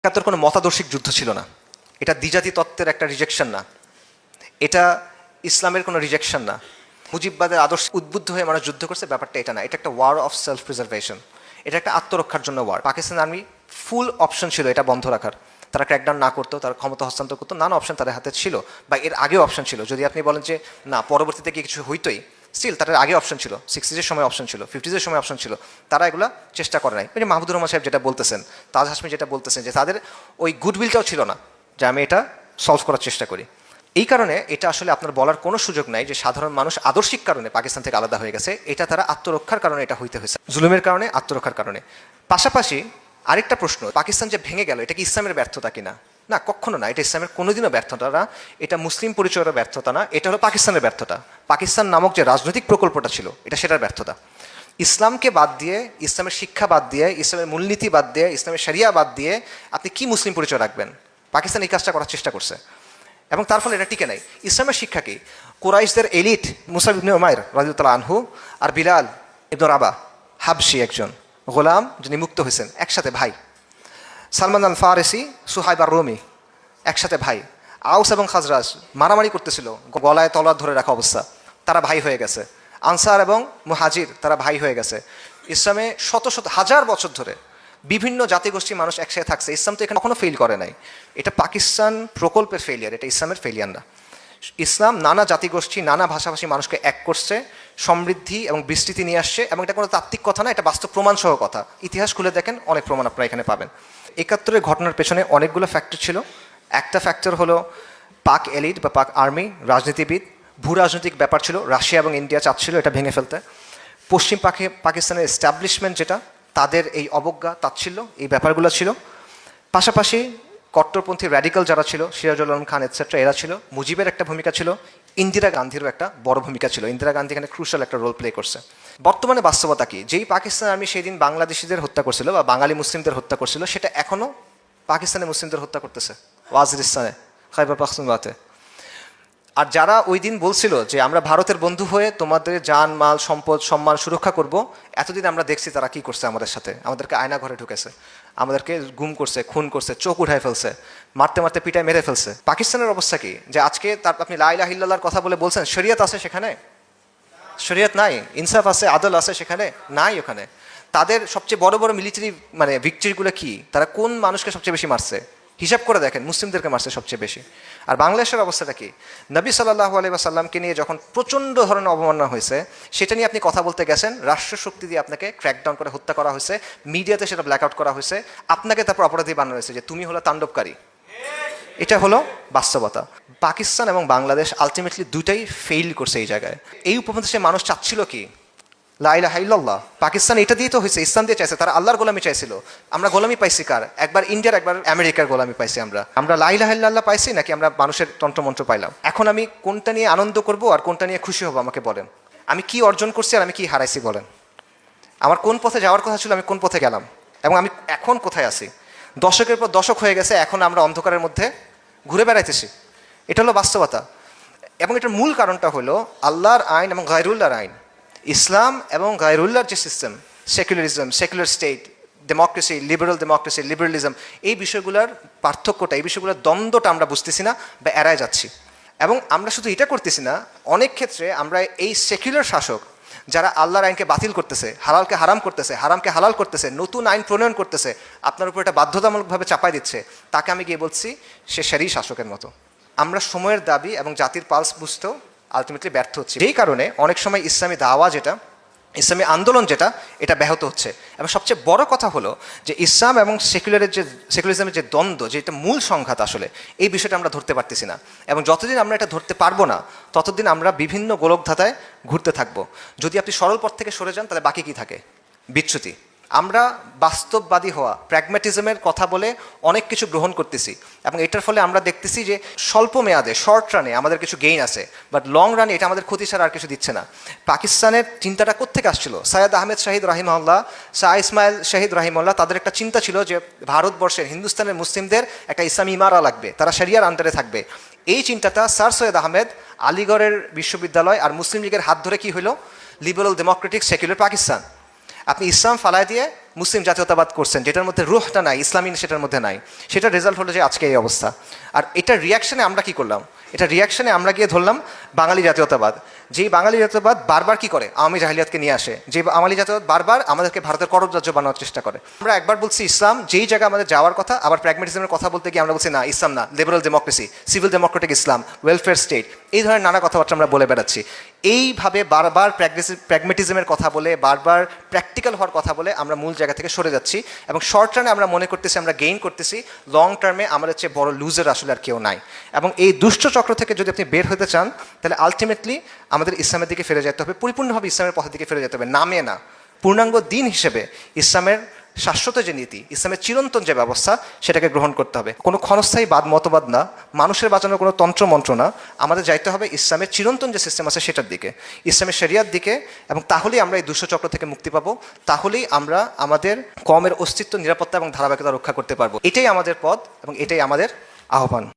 একাত্তর কোনো মতাদর্শিক যুদ্ধ ছিল না, এটা দ্বিজাতি তত্ত্বের একটা রিজেকশন না, এটা ইসলামের কোনো রিজেকশন না। মুজিববাদের আদর্শ উদ্বুদ্ধ হয়ে মানুষ যুদ্ধ করছে, ব্যাপারটা এটা না। এটা একটা ওয়ার অফ সেলফ প্রিজার্ভেশন, এটা একটা আত্মরক্ষার জন্য war. Pakistan army full option ছিল এটা বন্ধ রাখার, তারা ক্র্যাকডাউন না করতো, তারা ক্ষমতা হস্তান্তর করতো, নানা অপশন তাদের হাতে ছিল, বা এর আগেও অপশন ছিল। যদি আপনি বলেন যে না পরবর্তীতে গিয়ে কিছু হইতোই, স্টিল তাদের আগে অপশন ছিল, 60s সময় অপশন ছিল, 50s সময় অপশন ছিল, তারা এগুলো চেষ্টা করে নাই। ওই যে মাহমুদুর রহমান সাহেব যেটা বলতেছেন, তাজ হাসমি যেটা বলতেছেন, যে তাদের ওই গুডউইলটাও ছিল না যে আমি এটা সলভ করার চেষ্টা করি। এই কারণে এটা আসলে আপনার বলার কোনো সুযোগ নাই যে সাধারণ মানুষ আদর্শিক কারণে পাকিস্তান থেকে আলাদা হয়ে গেছে। এটা তারা আত্মরক্ষার কারণে এটা হইতে হয়েছে, জুলুমের কারণে, আত্মরক্ষার কারণে। পাশাপাশি আরেকটা প্রশ্ন, পাকিস্তান যে ভেঙে গেল এটা কি ইসলামের ব্যর্থতা কিনা? না, কখনো না। এটা ইসলামের কোনোদিনও ব্যর্থতা না, এটা মুসলিম পরিচয়ের ব্যর্থতা না, এটা হলো পাকিস্তানের ব্যর্থতা। পাকিস্তান নামক যে রাজনৈতিক প্রকল্পটা ছিল এটা সেটার ব্যর্থতা। ইসলামকে বাদ দিয়ে, ইসলামের শিক্ষা বাদ দিয়ে, ইসলামের মূলনীতি বাদ দিয়ে, ইসলামের শরিয়া বাদ দিয়ে আপনি কি মুসলিম পরিচয় রাখবেন? পাকিস্তান এই কাজটা করার চেষ্টা করছে এবং তার ফলে এটা টিকে নাই। ইসলামের শিক্ষা কি? কুরাইশদের এলিট মুসাব ইবনে উমাইর রাদিয়াল্লাহু আনহু আর বিলাল ইবনে রাবা, হাবশি একজন গোলাম যিনি মুক্ত হয়েছেন, একসাথে ভাই। সালমান আল ফারেসি, সুহাইব আর রুমি একসাথে ভাই। আউস এবং খাজরাজ মারামারি করতেছিল, গলায় তলোয়ার ধরে রাখা অবস্থা, তারা ভাই হয়ে গেছে। আনসার এবং মুহাজির তারা ভাই হয়ে গেছে। ইসলামে শত শত হাজার বছর ধরে বিভিন্ন জাতিগোষ্ঠীর মানুষ একসাথে থাকছে। ইসলাম তো এখানে কখনো ফেল করে নাই। এটা পাকিস্তান প্রকল্পের ফেলিয়ার, এটা ইসলামের ফেলিয়ার না। ইসলাম নানা জাতিগোষ্ঠী, নানা ভাষাভাষী মানুষকে এক করছে, সমৃদ্ধি এবং বিস্তৃতি নিয়ে আসছে, এবং এটা কোনো তাত্ত্বিক কথা না, এটা বাস্তব প্রমাণসহ কথা। ইতিহাস খুলে দেখেন, অনেক প্রমাণ আপনারা এখানে পাবেন। 71-এর ঘটনার পেছনে অনেকগুলো ফ্যাক্টর ছিল। একটা ফ্যাক্টর হলো পাক এলিট বা পাক আর্মি, রাজনীতিবিদ, ভূ রাজনৈতিক ব্যাপার ছিল। রাশিয়া এবং ইন্ডিয়া চাচ্ছিল এটা ভেঙে ফেলতে। পশ্চিম পাকিস্তানের এস্টাবলিশমেন্ট যেটা, তাদের এই অবজ্ঞা, তাচ্ছিল্য, এই ব্যাপারগুলো ছিল। পাশাপাশি কট্টরপন্থী র্যাডিক্যাল যারা ছিল, সিরাজুল আলম খান এটসেট্রা, এরা ছিল। মুজিবের একটা ভূমিকা ছিল, ইন্দিরা গান্ধীরও একটা বড় ভূমিকা ছিল। ইন্দিরা গান্ধী এখানে ক্রুশাল একটা রোল প্লে করছে। বর্তমানে বাস্তবতা কি? যেই পাকিস্তান আর্মি সেই দিন বাংলাদেশিদের হত্যা করছিল বা বাঙালি মুসলিমদের হত্যা করছিল, সেটা এখনও পাকিস্তানের মুসলিমদের হত্যা করতেছে ওয়াজিরিস্তানে, খাইবার পাখতুনখোয়াতে। আর যারা ওই দিন বলছিল যে আমরা ভারতের বন্ধু হয়ে তোমাদের জান মাল সম্পদ সম্মান সুরক্ষা করব, এতদিন আমরা দেখছি তারা কি করছে আমাদের সাথে। আমাদেরকে আয়না ঘরে ঢুকেছে, আমাদেরকে গুম করছে, খুন করছে, চোখ উঠায় ফেলছে, মারতে মারতে পিটায় মেরে ফেলছে। পাকিস্তানের অবস্থা কি? যে আজকে তার আপনি লা ইলাহা ইল্লাল্লাহর কথা বলে বলছেন শরিয়ত আছে, সেখানে শরিয়ত নাই, ইনসাফ আছে, আদল আছে, সেখানে নাই। ওখানে তাদের সবচেয়ে বড় বড় মিলিটারি ভিক্টরিগুলো কি? তারা কোন মানুষকে সবচেয়ে বেশি মারছে? হিসাব করে দেখেন, মুসলিমদেরকে মারছে সবচেয়ে বেশি। আর বাংলাদেশের অবস্থাটা কি? নবী সাল্লাল্লাহু আলাইহি ওয়াসাল্লামকে নিয়ে যখন প্রচণ্ড ধরনের অবমাননা হয়েছে, সেটা নিয়ে আপনি কথা বলতে গেছেন, রাষ্ট্রশক্তি দিয়ে আপনাকে ক্র্যাকডাউন করে হত্যা করা হয়েছে, মিডিয়াতে সেটা ব্ল্যাক আউট করা হয়েছে, আপনাকে তারপর অপরাধী বানানো হয়েছে যে তুমি হলো তাণ্ডবকারী। এটা হলো বাস্তবতা। পাকিস্তান এবং বাংলাদেশ আলটিমেটলি দুটাই ফেইল করছে এই জায়গায়। এই উপমহাদেশে মানুষ চাচ্ছিল কি? লা ইলাহা ইল্লাল্লাহ। পাকিস্তান এটা দিয়ে তো হয়েছে, ইসলাম দিয়ে চাইছে। তারা আল্লাহর গোলামি চাইছিল। আমরা গোলামি পাইছি কার? একবার ইন্ডিয়ার, একবার আমেরিকার গোলামি পাইছি। আমরা লা ইলাহা ইল্লাল্লাহ পাইছি, নাকি আমরা মানুষের তন্ত্রমন্ত্র পাইলাম? এখন আমি কোনটা নিয়ে আনন্দ করব আর কোনটা নিয়ে খুশি হব আমাকে বলেন। আমি কি অর্জন করছি আর আমি কি হারাইছি বলেন। আমার কোন পথে যাওয়ার কথা ছিল, আমি কোন পথে গেলাম, এবং আমি এখন কোথায় আছি? দশকের পর দশক হয়ে গেছে, এখন আমরা অন্ধকারের মধ্যে ঘুরে বেড়াইতেছি। এটা হলো বাস্তবতা। এবং এটার মূল কারণটা হলো আল্লাহর আইন এবং গায়রুল্লাহর আইন। ইসলাম এবং গায়রুল্লাহর যে system, secularism, secular state, democracy, liberalism, এই বিষয়গুলোর পার্থক্যটা, এই বিষয়গুলোর দ্বন্দ্বটা আমরা বুঝতেছি না বা এড়ায় যাচ্ছি। এবং আমরা শুধু এটা করতেছি না, অনেক ক্ষেত্রে আমরা এই সেকুলার শাসক যারা আল্লাহর আইনকে বাতিল করতেছে, হালালকে হারাম করতেছে, হারামকে হালাল করতেছে, নতুন আইন প্রণয়ন করতেছে, আপনার উপর এটা বাধ্যতামূলকভাবে চাপাই দিচ্ছে, তাকে আমি গিয়ে বলছি সে শরী শাসকের মতো। আমরা সময়ের দাবি এবং জাতির পালস বুঝতেও আলটিমেটলি ব্যর্থ হচ্ছে। এই কারণে অনেক সময় ইসলামী দাওয়া যেটা, ইসলামী আন্দোলন যেটা, এটা ব্যাহত হচ্ছে। এবং সবচেয়ে বড় কথা হলো যে ইসলাম এবং সেকুলারিজমের যে দ্বন্দ্ব, যেটা মূল সংঘাত, আসলে এই বিষয়টা আমরা ধরতে পারতেছি না। এবং যতদিন আমরা এটা ধরতে পারবো না, ততদিন আমরা বিভিন্ন গোলকধাঁধায় ঘুরতে থাকবো। যদি আপনি সরল পথ থেকে সরে যান, তাহলে বাকি কি থাকে? বিচ্যুতি। আমরা বাস্তববাদী হওয়া, প্র্যাগম্যাটিজমের কথা বলে অনেক কিছু গ্রহণ করতেছি, এবং এটার ফলে আমরা দেখতেছি যে স্বল্প মেয়াদে, শর্ট রানে আমাদের কিছু গেইন আছে, বাট লং রানে এটা আমাদের ক্ষতি ছাড়া আর কিছু দিচ্ছে না। পাকিস্তানের চিন্তাটা কোত্থেকে আসছিল? সৈয়দ আহমেদ শাহিদ রাহিমাহুল্লাহ, শাহ ইসমাইল শাহিদ রাহিমাহুল্লাহ, তাদের একটা চিন্তা ছিল যে ভারতবর্ষের, হিন্দুস্তানের মুসলিমদের একটা ইসলামী ইমারা লাগবে, তারা শরিয়ার আন্ডারে থাকবে। এই চিন্তাটা স্যার সৈয়দ আহমেদ আলিগড়ের বিশ্ববিদ্যালয় আর মুসলিম লীগের হাত ধরে কি হলো? Liberal Democratic secular Pakistan. আপনি ইসলাম ফালায় দিয়ে মুসলিম জাতীয়তাবাদ করছেন, যেটার মধ্যে রুহটা নাই, ইসলামী সেটার মধ্যে নাই। সেটার রেজাল্ট হলো যে আজকে এই অবস্থা। আর এটার রিয়াকশনে আমরা কি করলাম? এটা রিয়াকশনে আমরা গিয়ে ধরলাম বাঙালি জাতীয়তাবাদ। যেই বাঙালি জাতীয়তাবাদ বারবার কি করে? আওয়ামী জাহিলিয়াতকে নিয়ে আসে। যে বাঙালি জাতীয়তাবাদ বারবার আমাদেরকে ভারতের করদ রাজ্য বানানোর চেষ্টা করে। আমরা একবার বলছি ইসলাম, যেই জায়গায় আমাদের যাওয়ার কথা, আবার প্র্যাগমেটিজমের কথা বলতে গিয়ে আমরা বলছি না, ইসলাম না, লিবারাল ডেমোক্রেসি, সিভিল ডেমোক্রেটিক ইসলাম, ওয়েলফেয়ার স্টেট, এই ধরনের নানা কথাবার্তা আমরা বলে বেড়াচ্ছি। এইভাবে বারবার প্র্যাগমেটিজমের কথা বলে, বারবার প্র্যাকটিক্যাল হওয়ার কথা বলে আমরা মূল জায়গা থেকে সরে যাচ্ছি, এবং শর্ট টার্মে আমরা মনে করতেছি আমরা গেইন করতেছি, লং টার্মে আমাদের চেয়ে বড় লুজার আসলে আর কেউ নাই। এবং এই দুষ্ট চক্র থেকে যদি আপনি বের হতে চান, তাহলে আলটিমেটলি আমাদের ইসলামের দিকে ফিরে যেতে হবে, পরিপূর্ণভাবে ইসলামের পথের দিকে ফিরে যেতে হবে, নামে না, পূর্ণাঙ্গ দিন হিসেবে ইসলামের শাশ্বত যে নীতি, ইসলামের চিরন্তন যে ব্যবস্থা, সেটাকে গ্রহণ করতে হবে। কোনো ক্ষণস্থায়ী মতবাদ না, মানুষের বাঁচানোর কোনো তন্ত্রমন্ত্র না, আমাদের যাইতে হবে ইসলামের চিরন্তন যে সিস্টেম আছে সেটার দিকে, ইসলামের শরিয়ার দিকে। এবং তাহলেই আমরা এই দুষ্ট চক্র থেকে মুক্তি পাবো, তাহলেই আমরা আমাদের কওমের অস্তিত্ব, নিরাপত্তা এবং ধারাবাহিকতা রক্ষা করতে পারবো। এটাই আমাদের পথ এবং এটাই আমাদের আহ্বান।